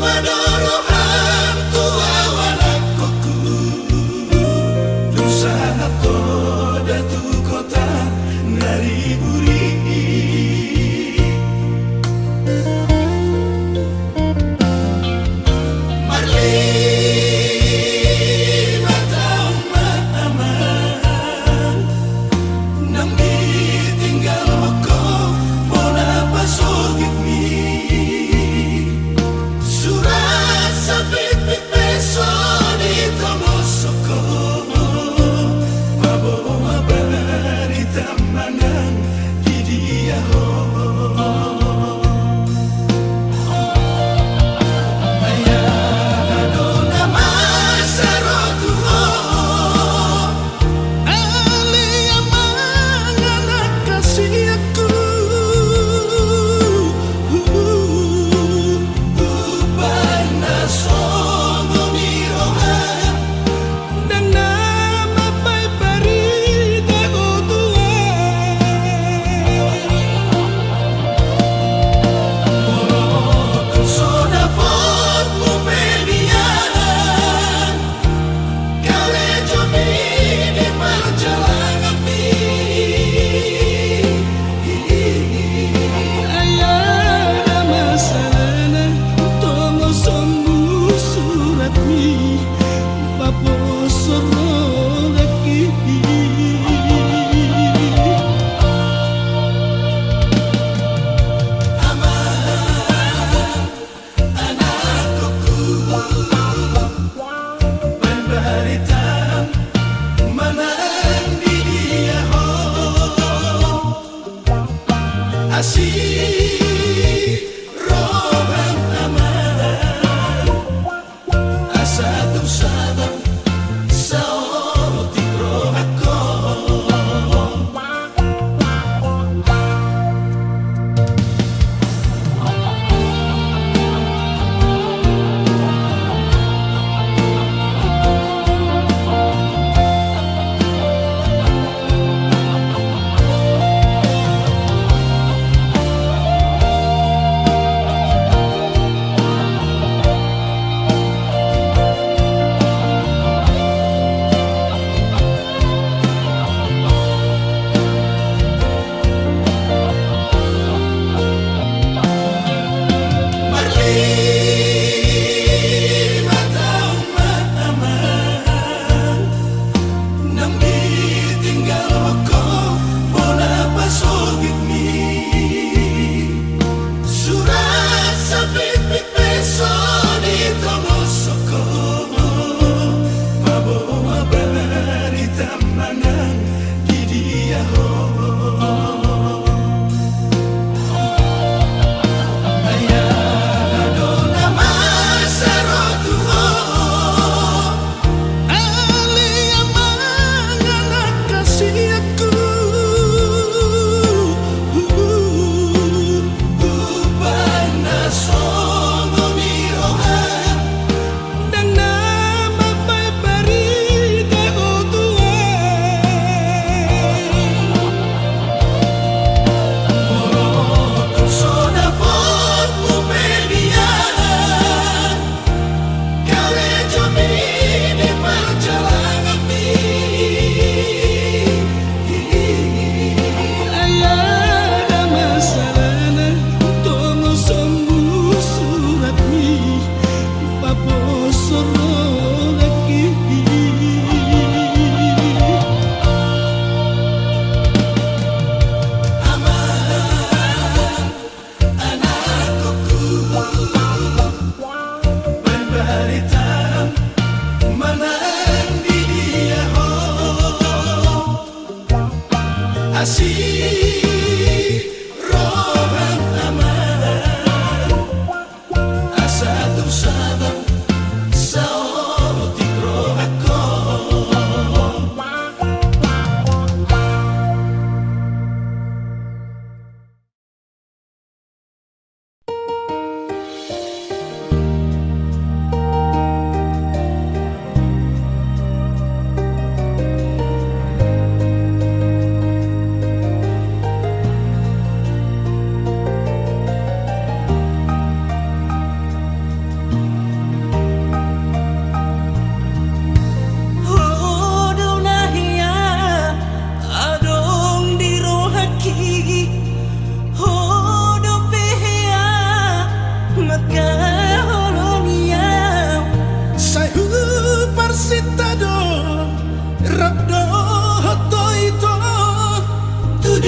Madorohan tua wanakoku Dusaha toda tu kota nariburi Marli batang maaman Nambi tinggal wako Mona pasogit mi Surah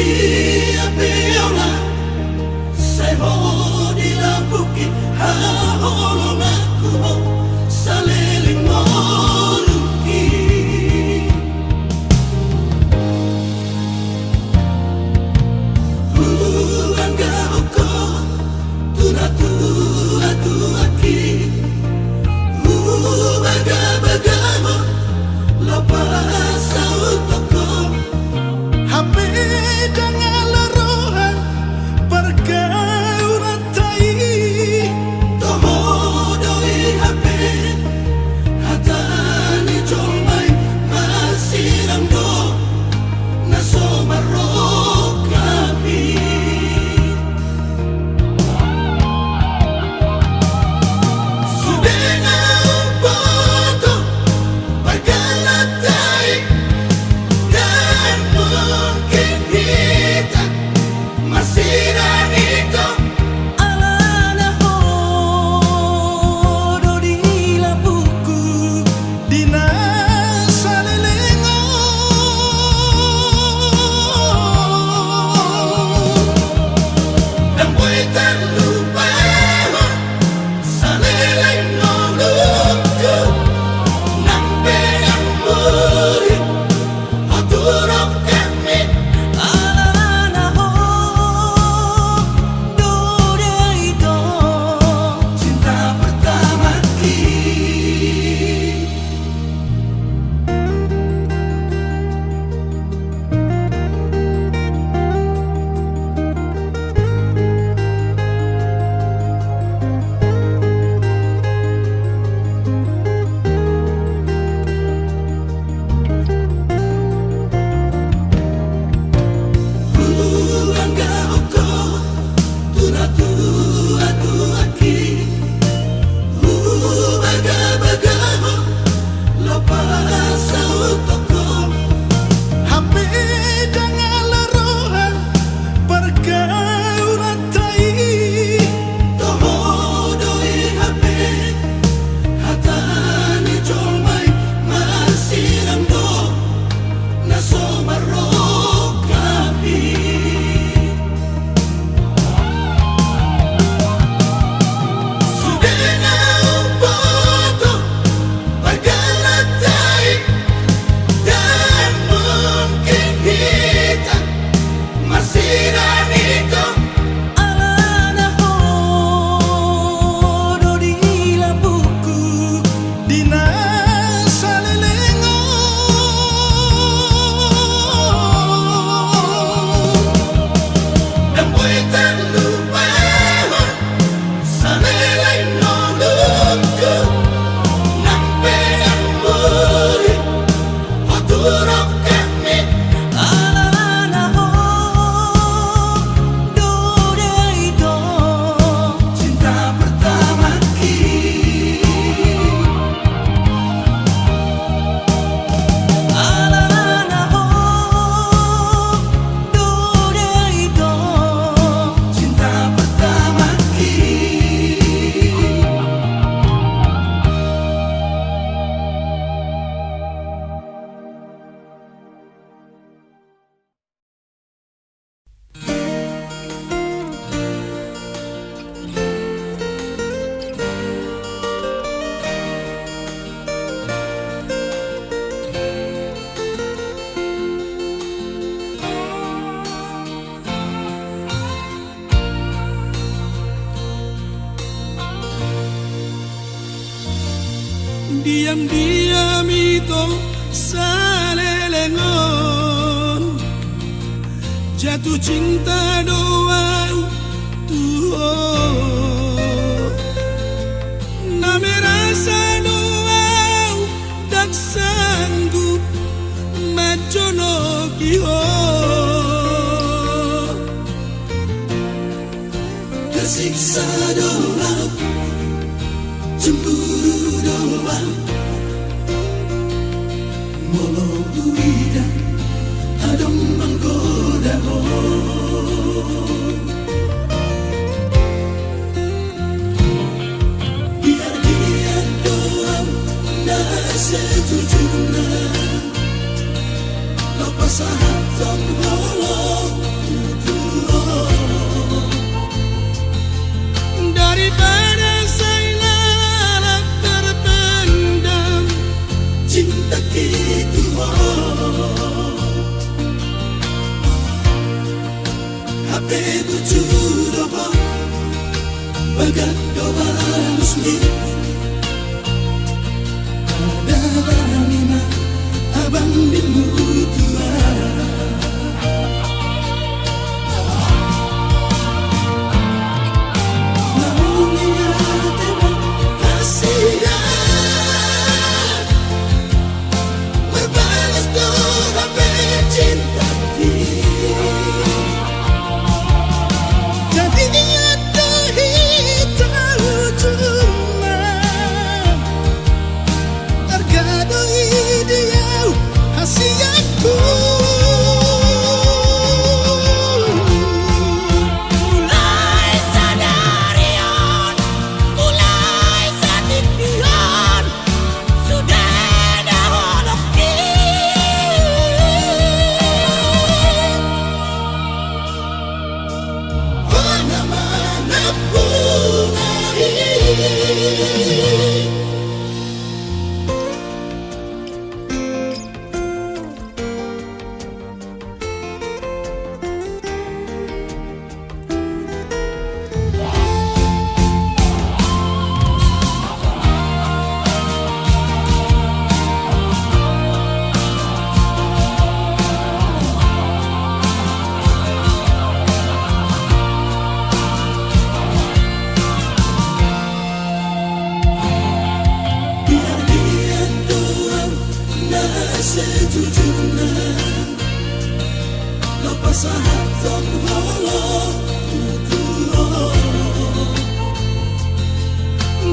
dia peola sai ho di la buki ha holo na kuho salele moluki Anga oko tuna tu atu aki baga baga mo lopa sautoko hape jangan lerohan pergaulan tai toho doi hape hatani jolmai masih ramdo naso marokapi Diam-diam itu salelengon jatuh cinta doang tuh na merasa doang tak sanggup macono kiho tersiksa doang cemburu doang molo uidan adem menggoda biar dia doang nah sejujurnya lepas hatan holong resmi. Adalah lima abang bimu tua. Namun ingat emang kasihan berbalas doa cinta dia. Jadi ada hitam cuma tergado dia hasiaku. Mulai sadarian, mulai satipian, sudah daholokin. Mana-mana pun biar dia doang nah sejujurnya lepas hatan holo tutuh.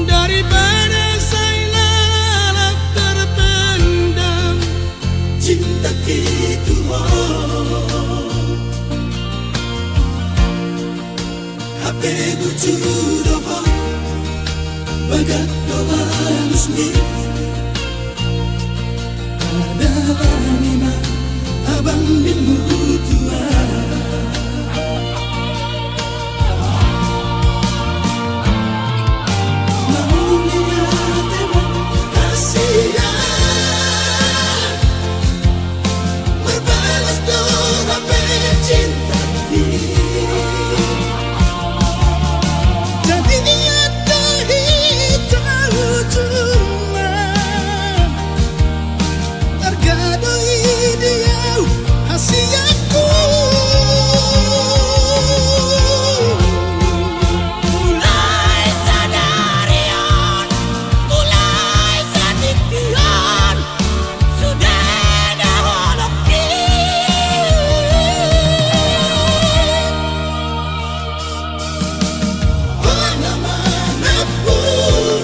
Daripada saya lalap terpendam, Cinta gitu HP lucu doa bagat doa resmi. Adalah lima abang bimu tua. Namun ingat emang kasihan berbalas doa cinta dia. jadi ada hitam cuma tergado dia hasiaku. Mulai sadarian, mulai satipian, sudah daholokin. Mana-mana pun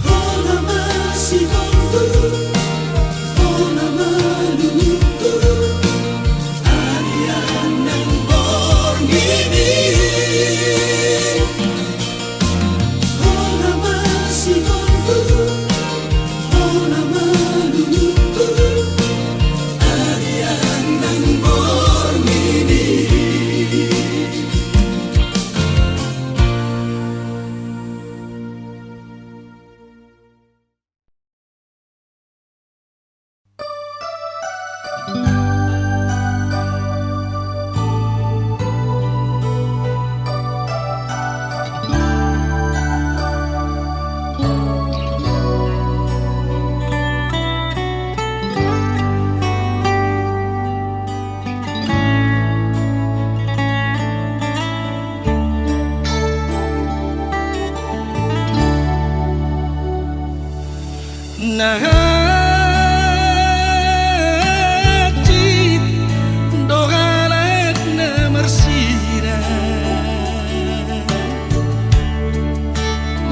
Hona masih nunggu, hona menunggu harian yang borgini. Hona masih nunggu, hona menunggu harian yang borgini. Najib dogalat na mersira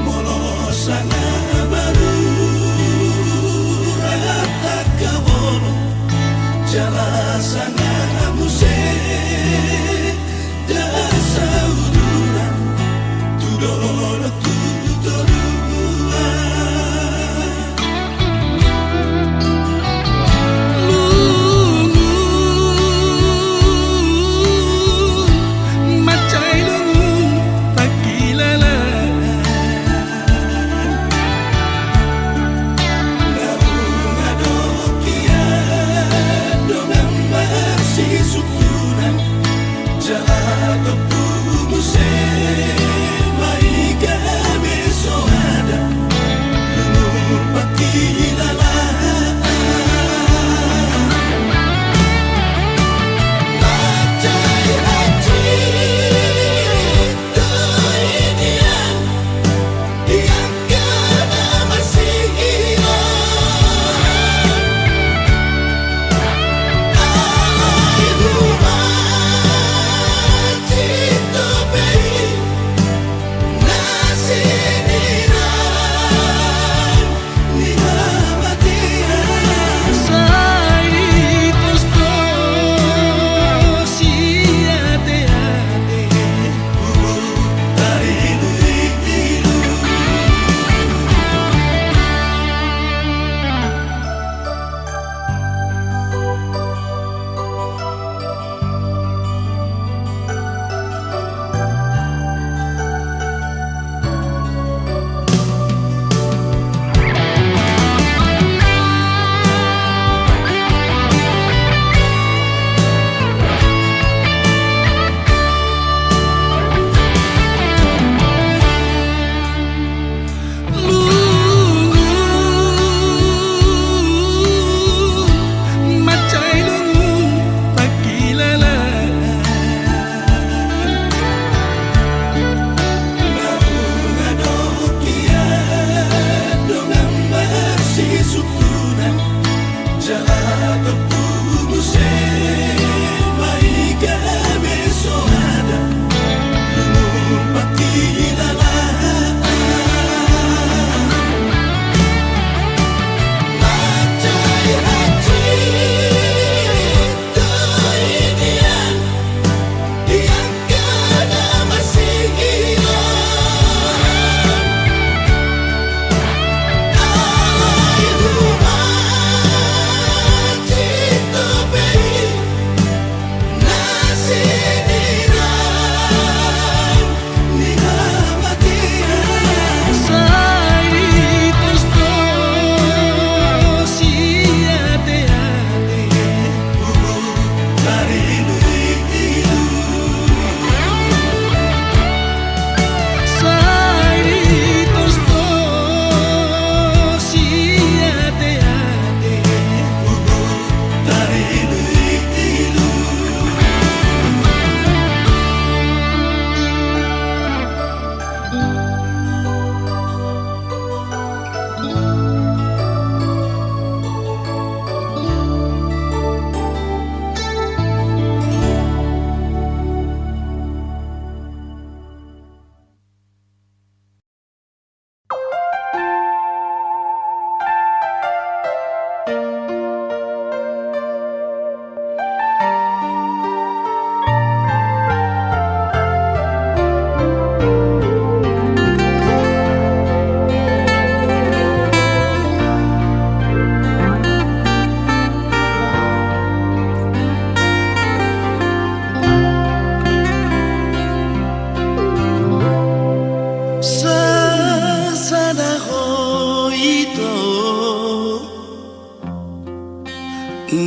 Molosana baru rata kawolo jalasana muse dasaudura tudolo tudorua. macai lungu tak kilala. Si sukunan jala tepu musik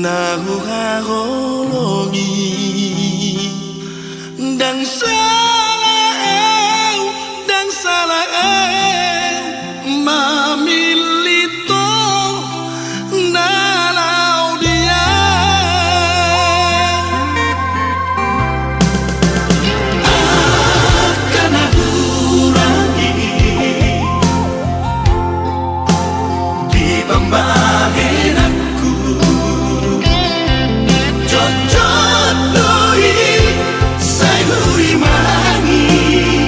lahu harologi dan salah mamilito nalau dia akan aku rangi di pembagian aku cocok doi saya huri mangi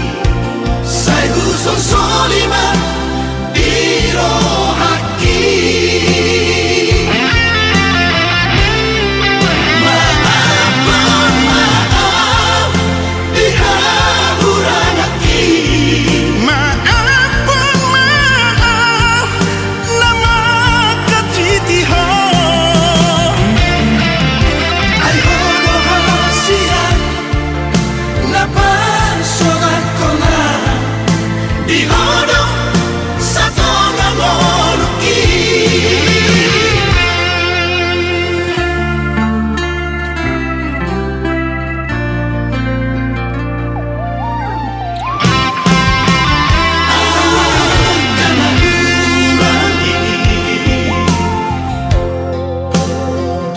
saya huson solima di rohaki maaf di hahurangaki maafun maaf nama katitiho ay hono hasia napasogat ko na di hono sa tonga moluki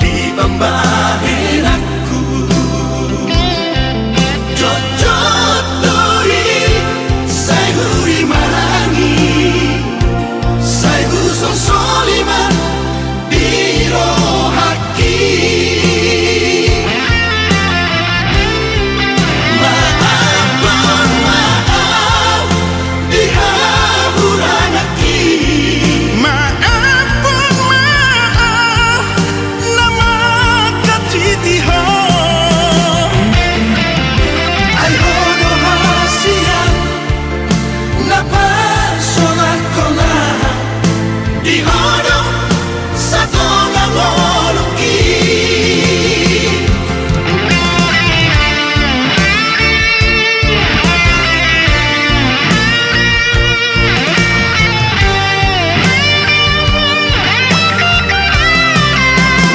di pembahin aku cocok doi saya huri mangi saya huson solima di rohaki maafun maaf di hahurangaki maafun maaf nama katitiho ay hono hasia napasogat ko na di hono sa tonga moluki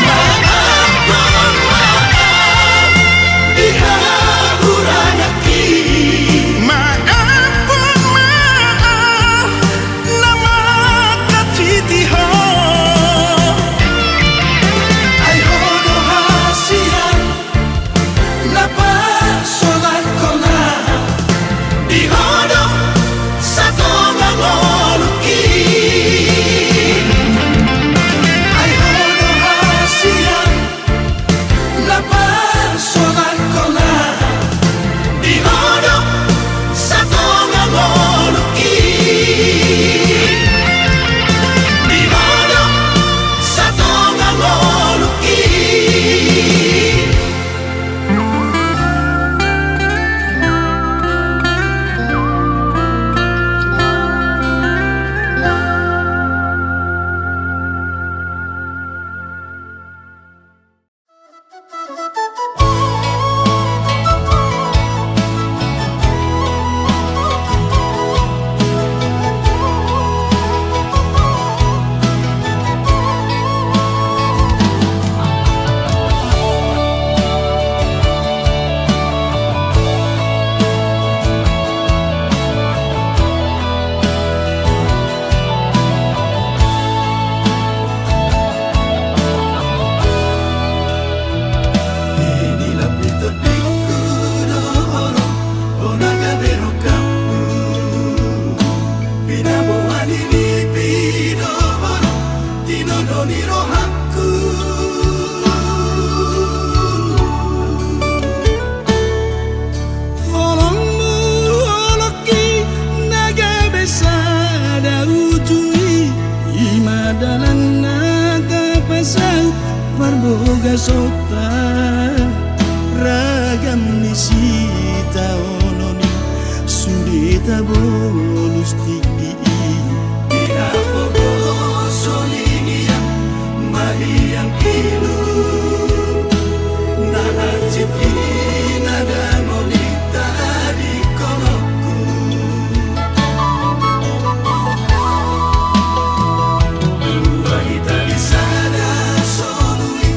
maafun maaf di hahurangaki maafun maaf nama katitiho ay hono hasia napasogat ko na di hono sa tonga moluki ay hono hasia napasogat ko na di hono sa tonga moluki di hono sa tonga moluki Inilah pitodikku dohoro onaga bero kapu pinaboa dini pidohoro tinodoni rohaku Olongmu oloki naga besada ujui imadalan naga pasau marboga sota ragam nisita ononi sudita bonus tiki Pinabogo soligia mahiyang ilu nahacip nada molita di kolokku Dua kita di sana solui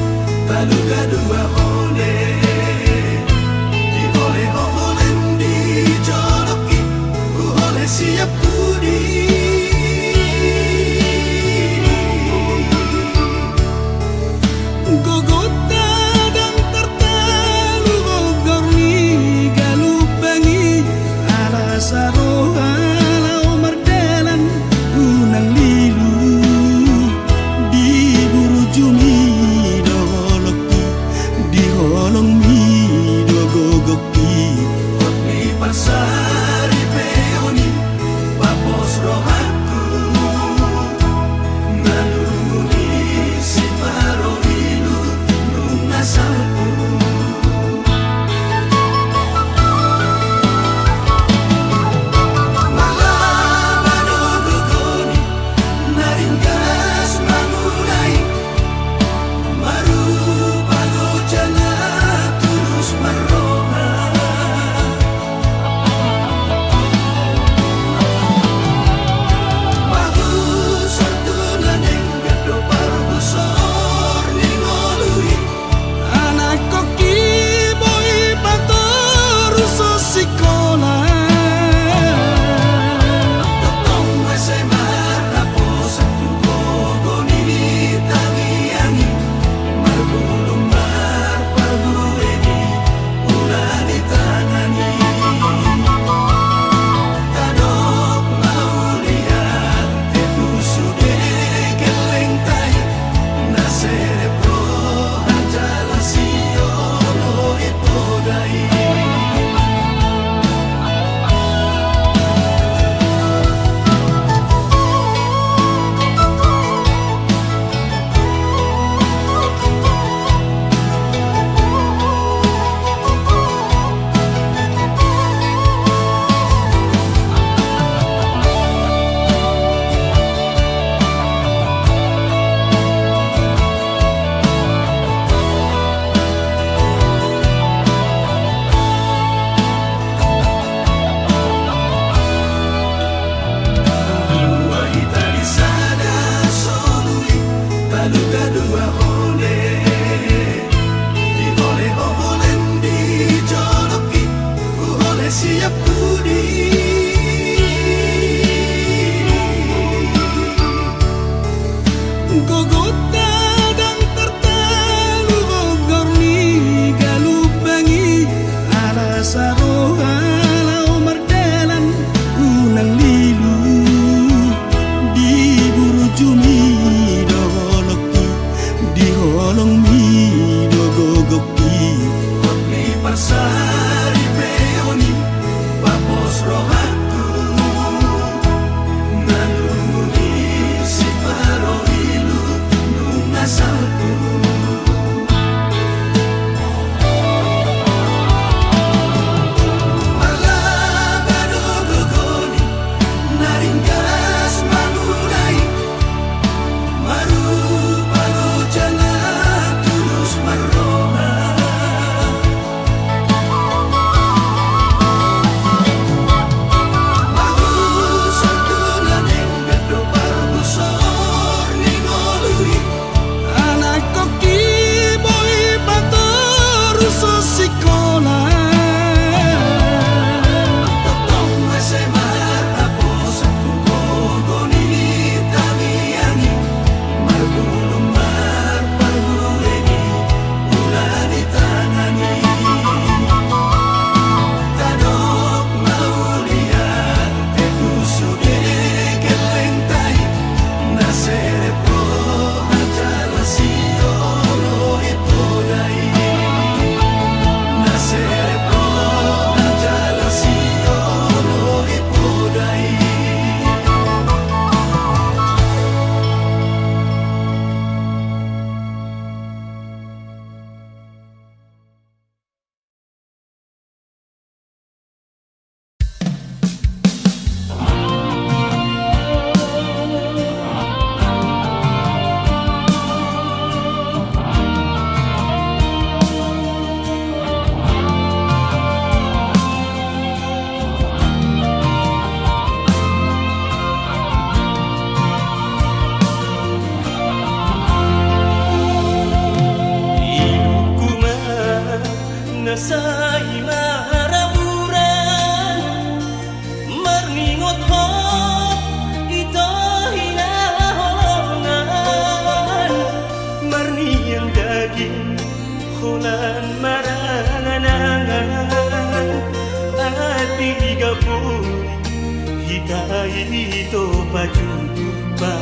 hitai to pajuba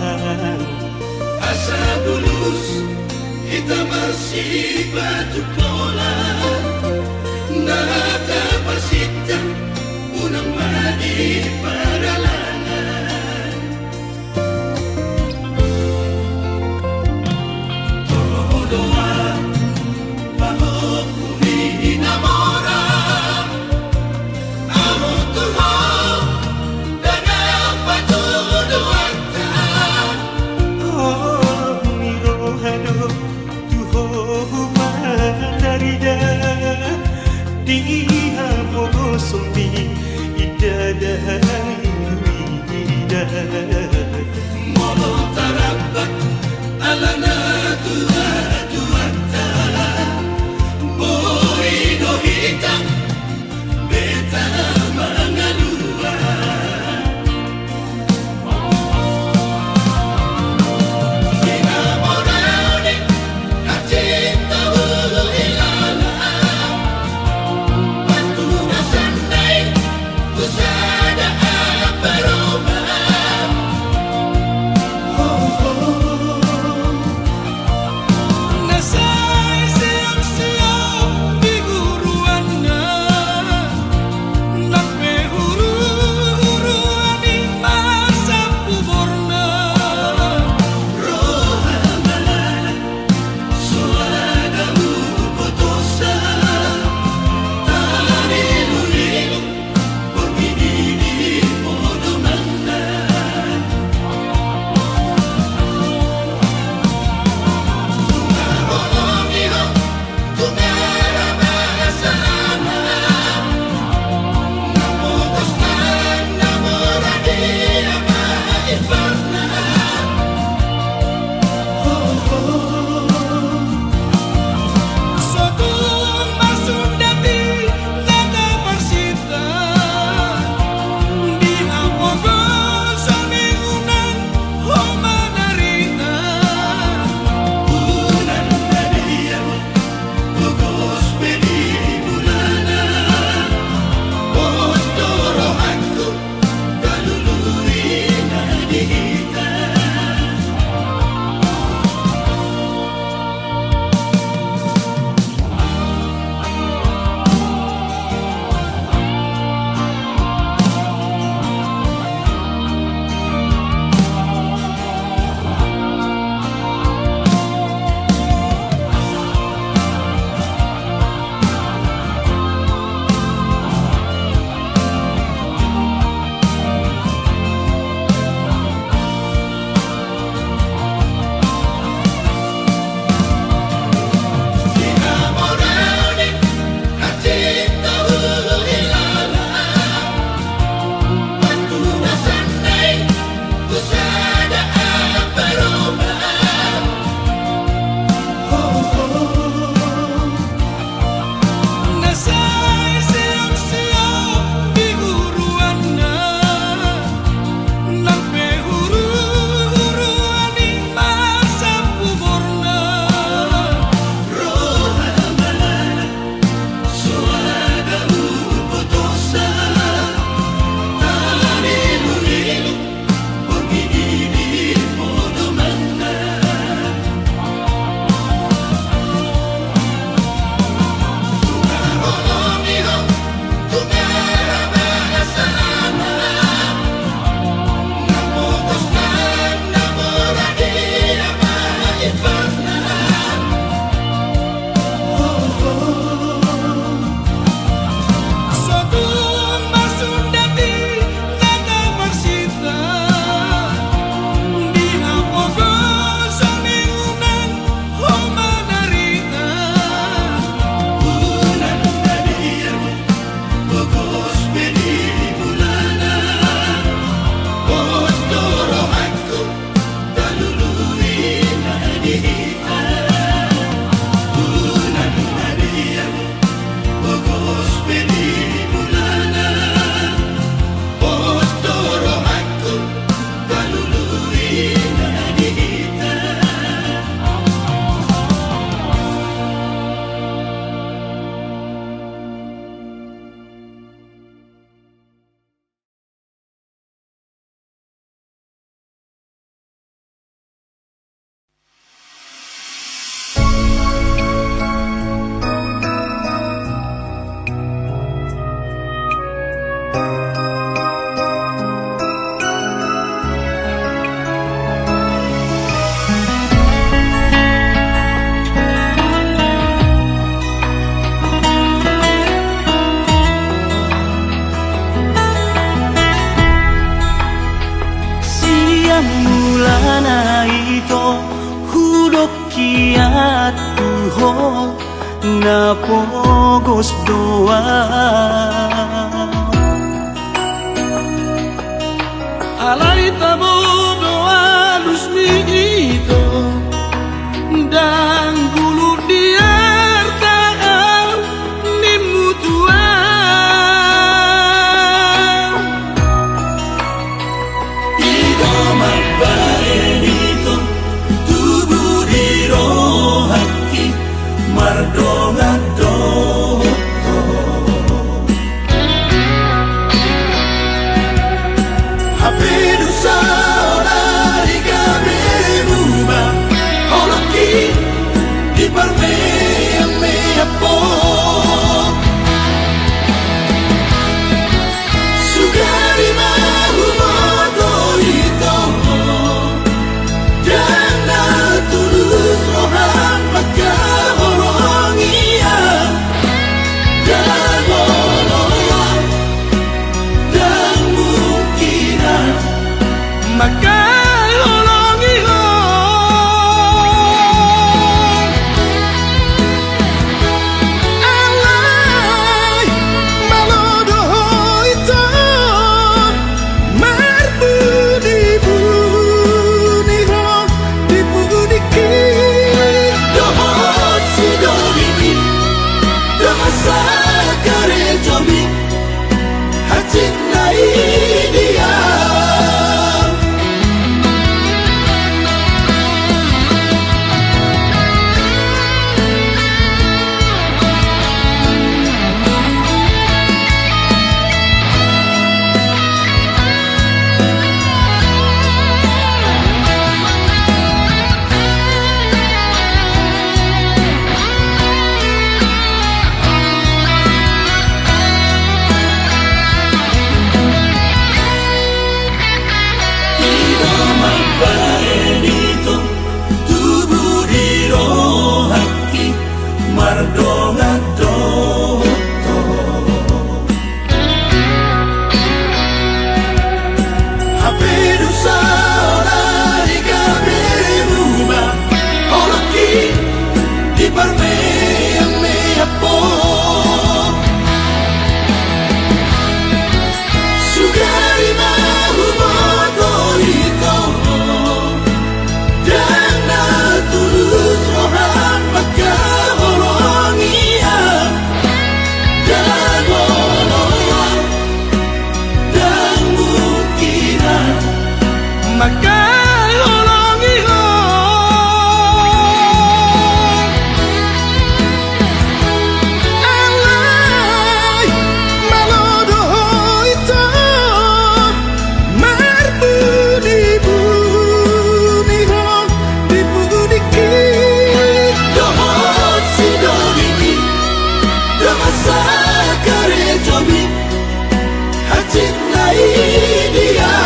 Asa bulus kita masih batu pola Nata pasita unang madi paralangan Doa bahwa kuni namora Amo Tuhan dan apa tuduhata oh mirohado tuho manarida dia mogo sumbi idada ida Molo tarabat alana tuata Boido hitam beta mangalua Sinamorani kacinta hulu ilala Waktu nasandai kusada aparoma nasay siang-siang di guruanna nagpehuru-huruan di masa puborna Rohamana suada upotosa Tari lulilu pagididi podo sana ito hulog kiat tuho na pogos doa. Alay tabo doa lusmi ito dan gulu diartaan ni mutuan. Ito magbae dito, tubuh di rohaki, mardongan doto. Hapidu sa olari gabi buba, olaki di parmea mea po. Sugari mahu moto ito, jana tulus rohan maka orang ia, dan orang dan mungkinan Maka olongi ho alay malodo ito marbudi buni ho dibudi ki dohot si dolibi, damasa kare jomi, hacit nai dia. Tubuh di rohaki, mardongan doto. Hapidu sa olari gabi buba, olaki di parmea mea po. Sugari mahu moto ito, jana tulus rohan maka orang ia, dan orang dan mungkinan Maka olongi ho alay malodo ito marbudi buni ho dibudi ki dohot si dolibi, damasa kare jomi, hacit nai dia.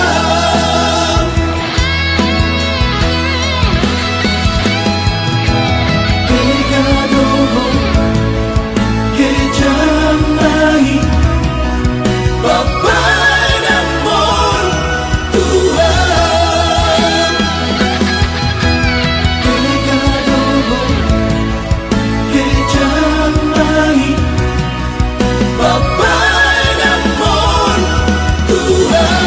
Pegadoho ke jamai, Bapa dan Mon Tuhan. Pegadoho ke jamai, Bapa dan Mon Tuhan.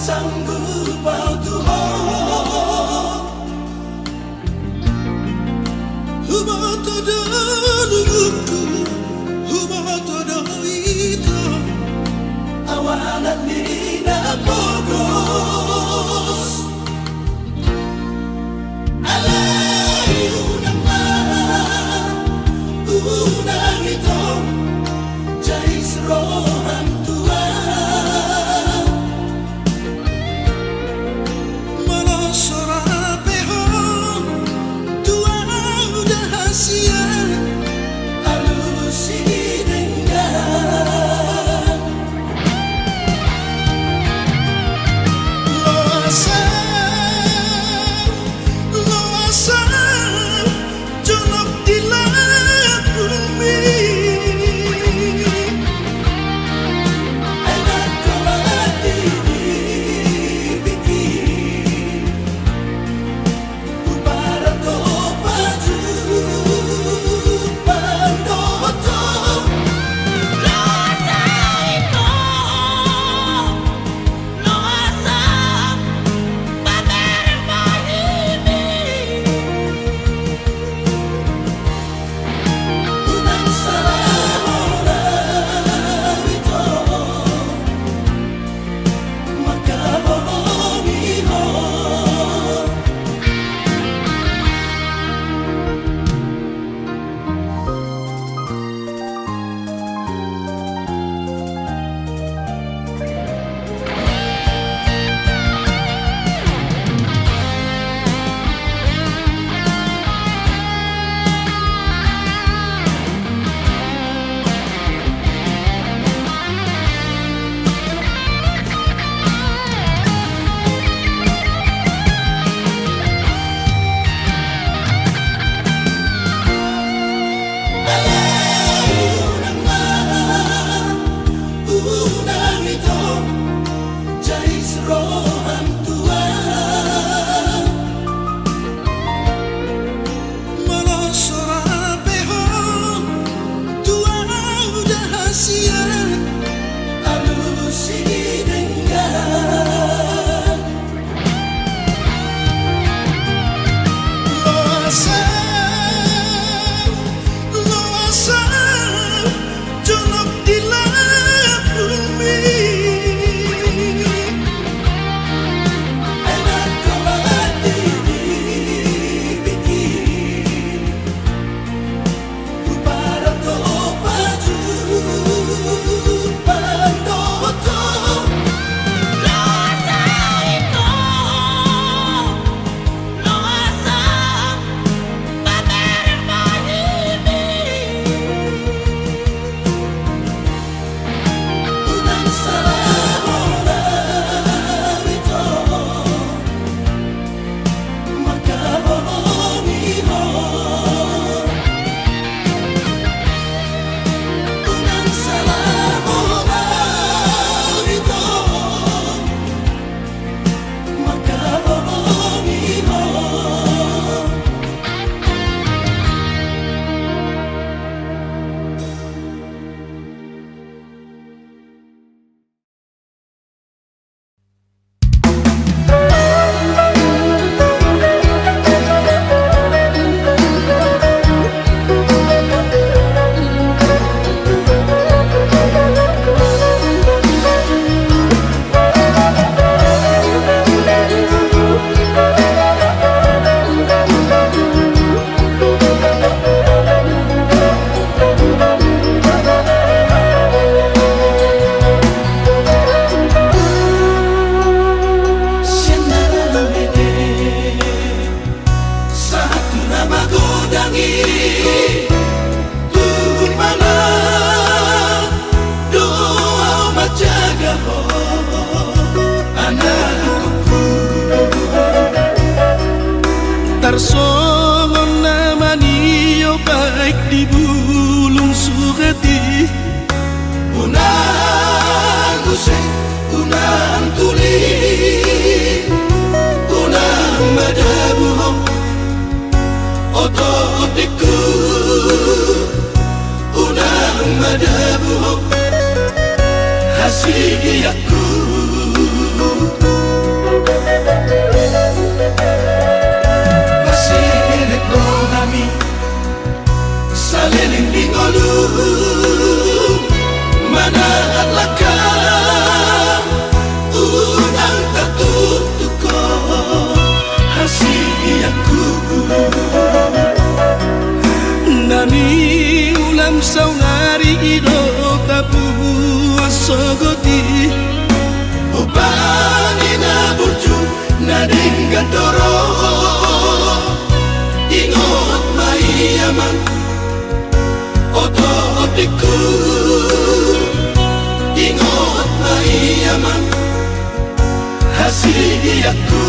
Sanggup kau Tuhan, hubat doaku, hubat doa itu, awalan nina bogos. rohan Tuhan Melosora pehon Tuhan udah hasia Alusi dengan Loasa Jonok di langit bumi Enak kelati dibikin Upara topaju Pandoto Loasa itu Loasa Pamer mahimi Unang salah orang itu Maka bohongiho Unang ito Jais rohan Tuhan Melosora pehon Tuhan udah hasia Alusi dengan Loasa Jonok di langit bumi Enak kelati dibikin Upara topaju Pandoto Loasa itu Loasa Pamer mahimi Unang salah orang itu Maka bohongiho Unang salah orang itu Maka bohongiho Satu nama godangi Tuhan mana doa majaga anakku Tarsongon namaniyo baik di bulung sugati Unang usai, unang tuli Unang madabuhong Ototiku Unang madabuhong Hasidiaku Masih direko kami Saliling di ngolung Manaat lakang Unang tatutuko Hasidiaku Nani ulam saunari ido tapu gandoro ingot maiaman oto otiku ingot maiaman hasiaku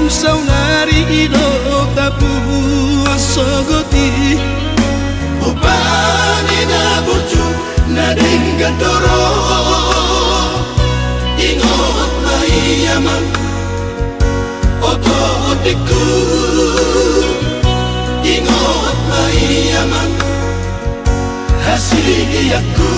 saunari ido tapu sogoti upani na burju na dengandoro ingot maiaman oto otiku ingot maiaman hasiaku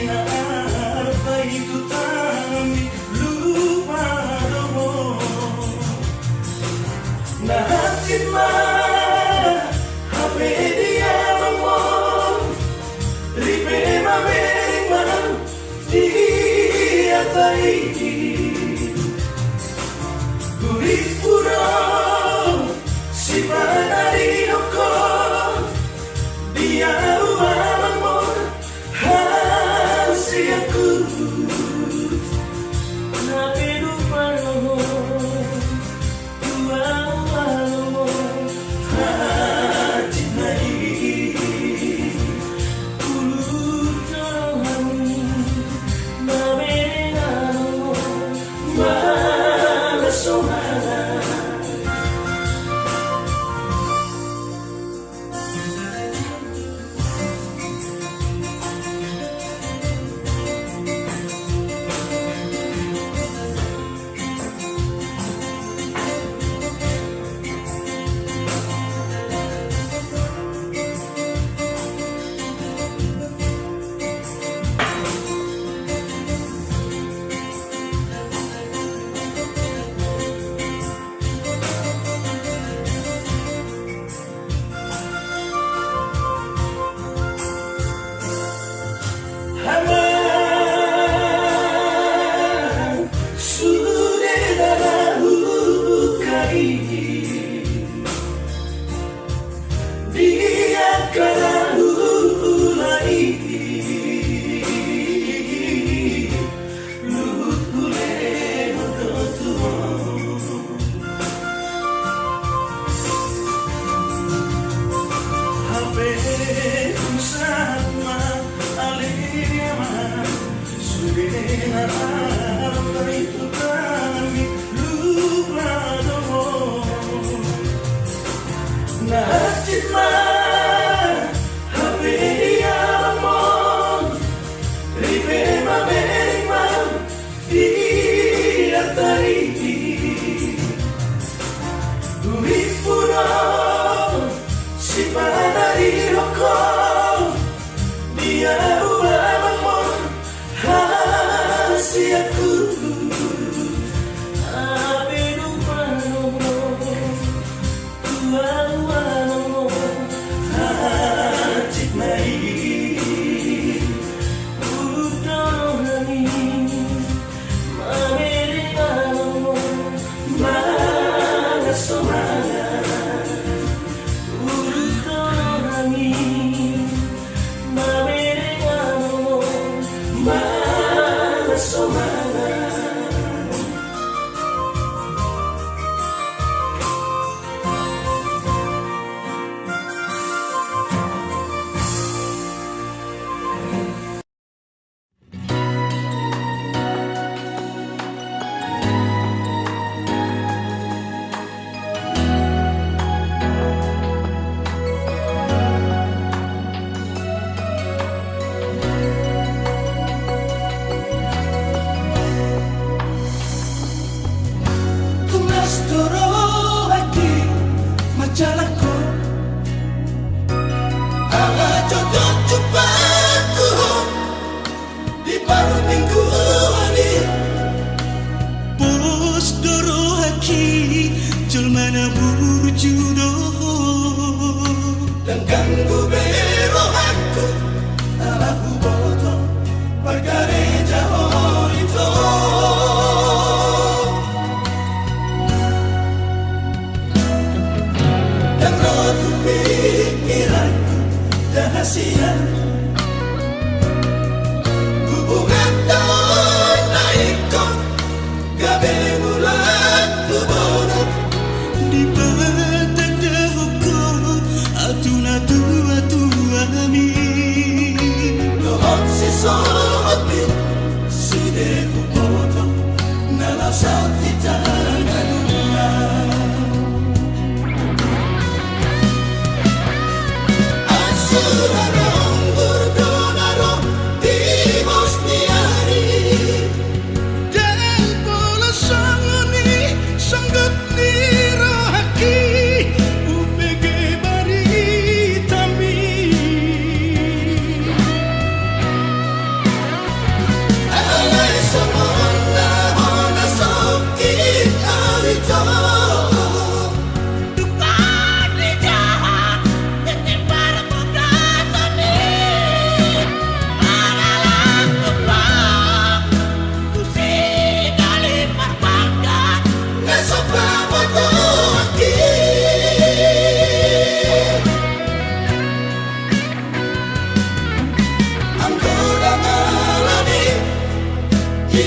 na apa itu tami lupa domo na hatin ma hape dia mamon ribe ma bering ma dia tai gurit puro si panari oko dia uamon hasiaku na perupamu uamon hati nai ulutan na benamu malasomana.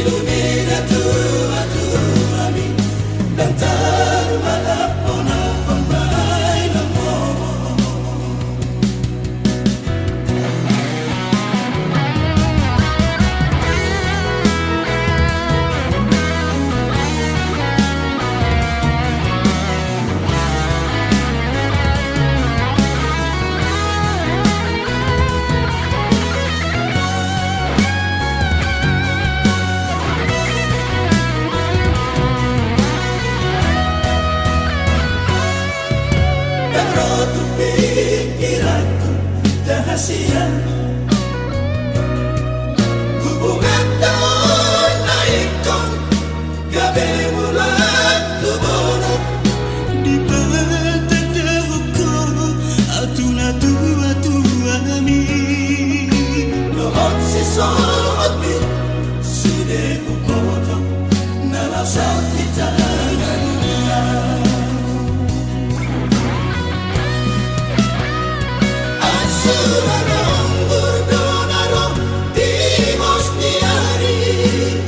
Ilumina tua mi dan termalapona pembay ng mo. Pero tu pikiranku dahasian hubungan taon na ikon gabi mulat tubono di pagtataho ko atuna tua mi noon si soot mi sude upoto nalasat kita Surarong burdonarong timos ni hari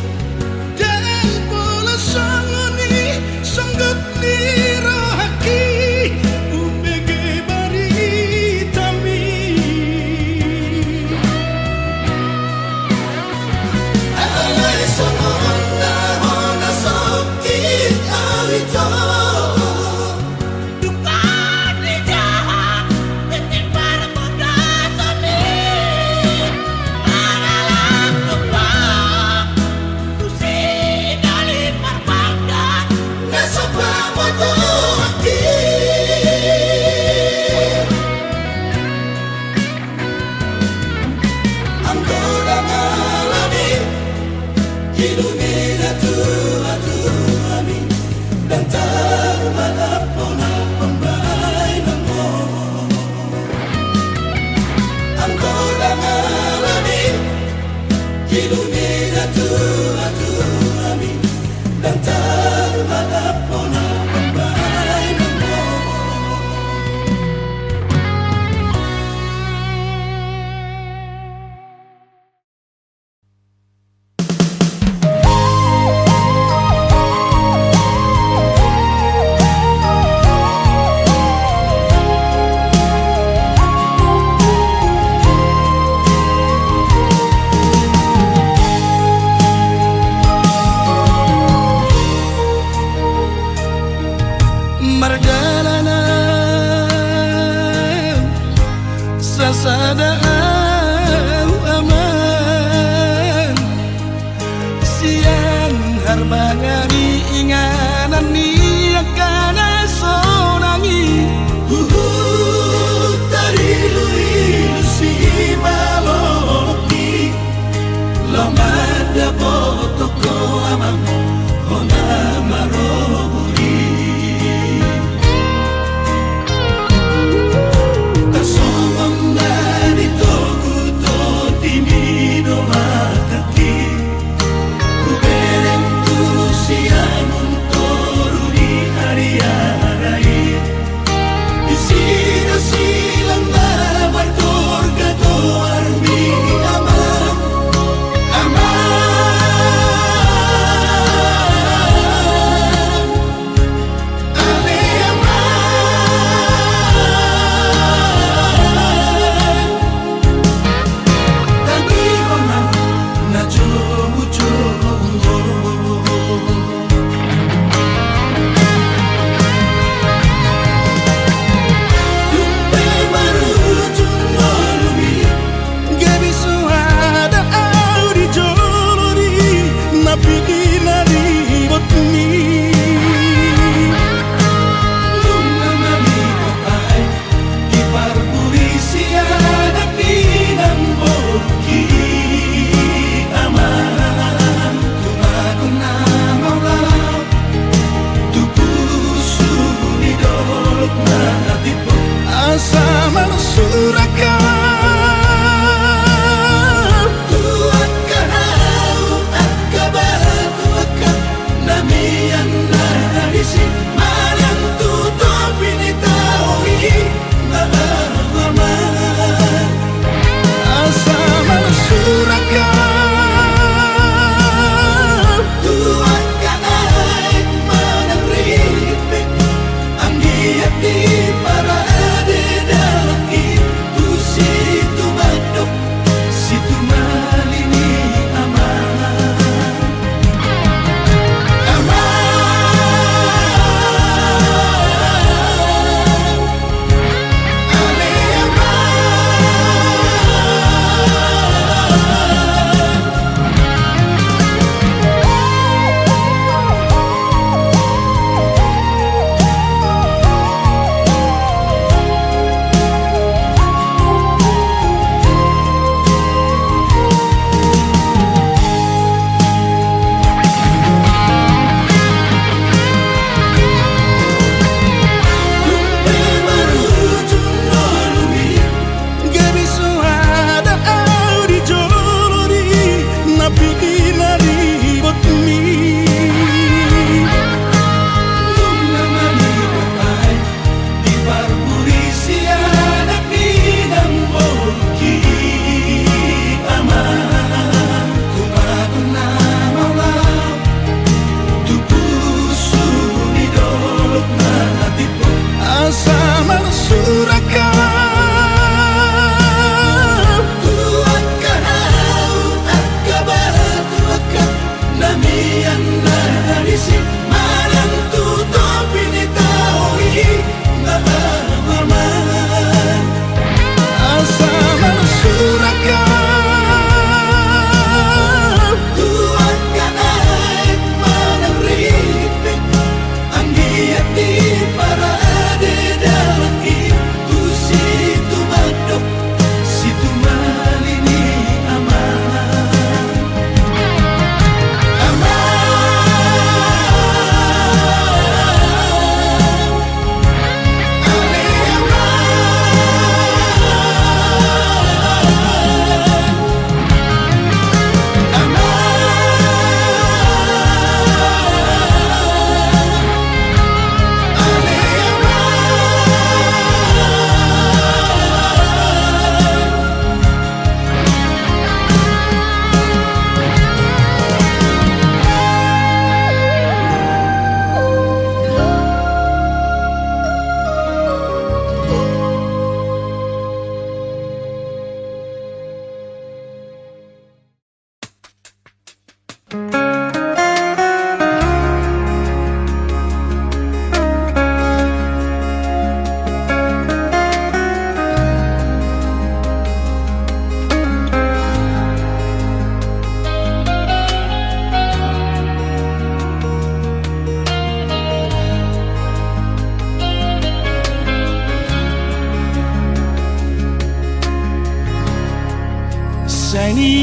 dan bola sangoni sanggup ni rohaki umege baritami alay songon na hona sokit alito Ilumina tua mi dan termalapona pembay ng mo. Ang kodang alamin Ilumina tua mi dan termalapona pembay ng mo. Marjalanan sasadaan aman siang harbangani inganan ni akan sonangi tarilu si baloki lamada potoko amang hona maroburi Tasomong narito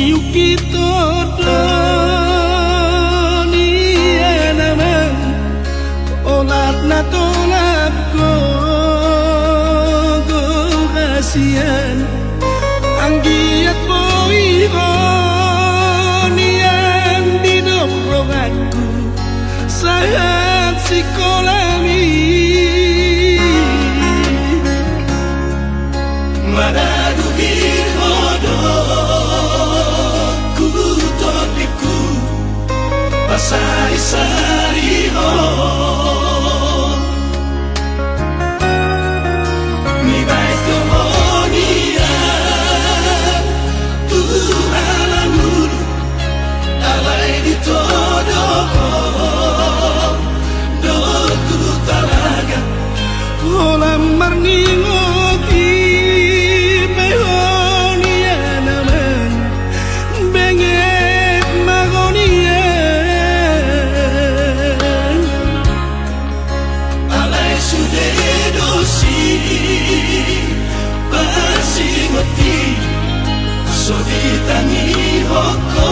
Yuki Todoni Anaman Olat na tolap ko Kasihan Ang giat mo ironian Dinobroganku Saat sikolami Madaduhin hodok Kutodiku Pasari-sari ho Mi baik kehonian Tuhan anuru Alai di todok Doku talaga Olam marningoti Behonia naman Bengek magonian Alai sude dosi Pasingoti Soditangi hoko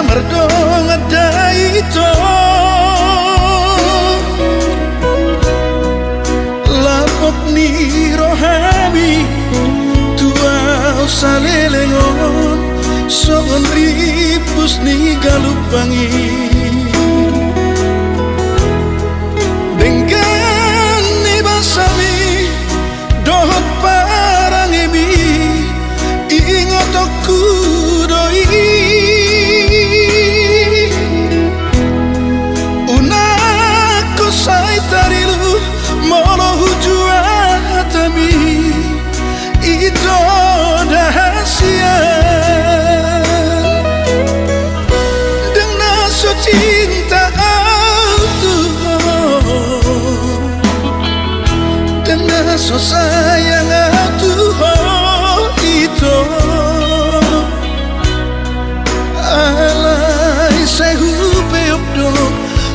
merdong ada itu lapok ni rohami tua usalelengon songon ripus ni galupangi dengan ni basami dohot parang emi ingot aku doi unako sai tarilu molo hujua hatami itu dahasia dengan so cinta Tuhan dengan so sayang Tuhan itu alai sehu peopdo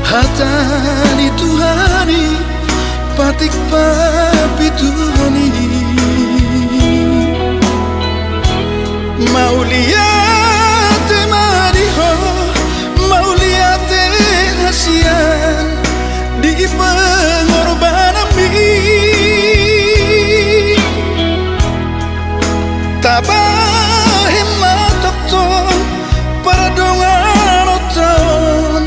hatani Tuhani patik papi Tuhani mauliate mariho mauliate hasian di pengorbanan tabahim matokton perdongan oton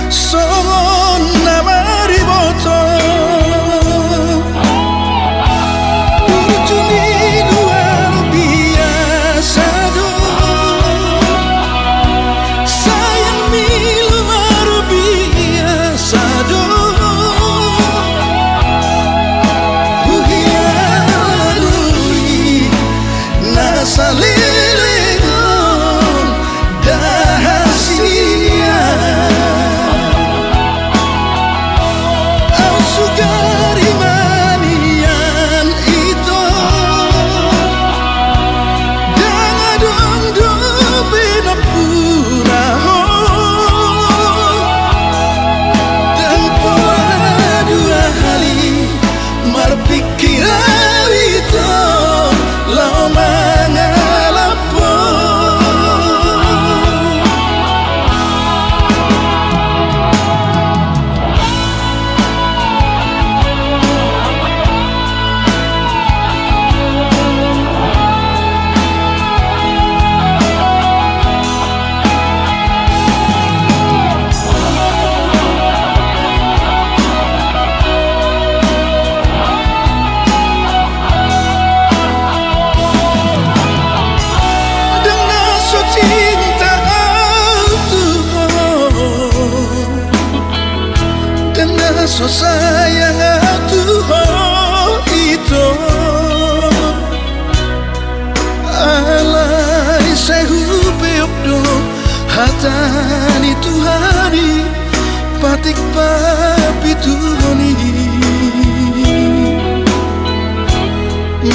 songon namari boton urjuni luar biasa dong sayang mi luar biasa dong uhiarui nasalilihon dahasia au sugari manian itu dangadong dubina puraho dan pola dua kali marpikir itu lau mangalapo dengan so cinta Tuhan dengan so sayang Tuhan itu alai sehu peopdo hatani Tuhani patik papi Tuhani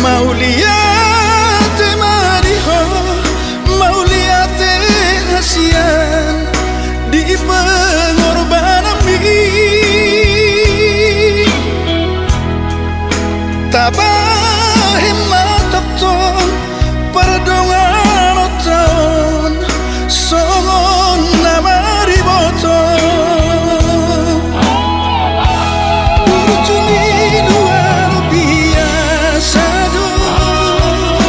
mauliate mariho mauliate hasian di pengorbanan tabahim matokton perdongan oton songon namari boton urjuni luar biasa dong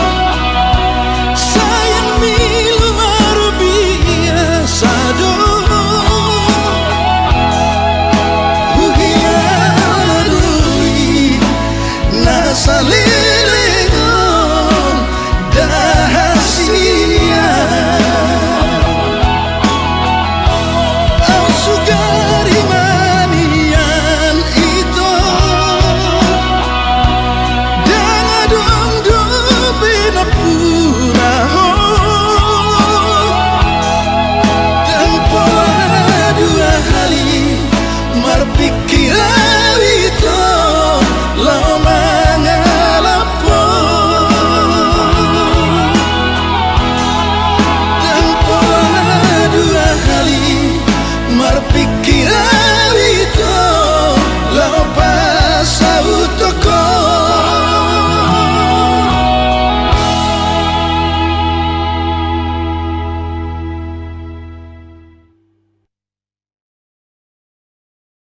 sayang mi luar biasa dong uhiarui nasalilihon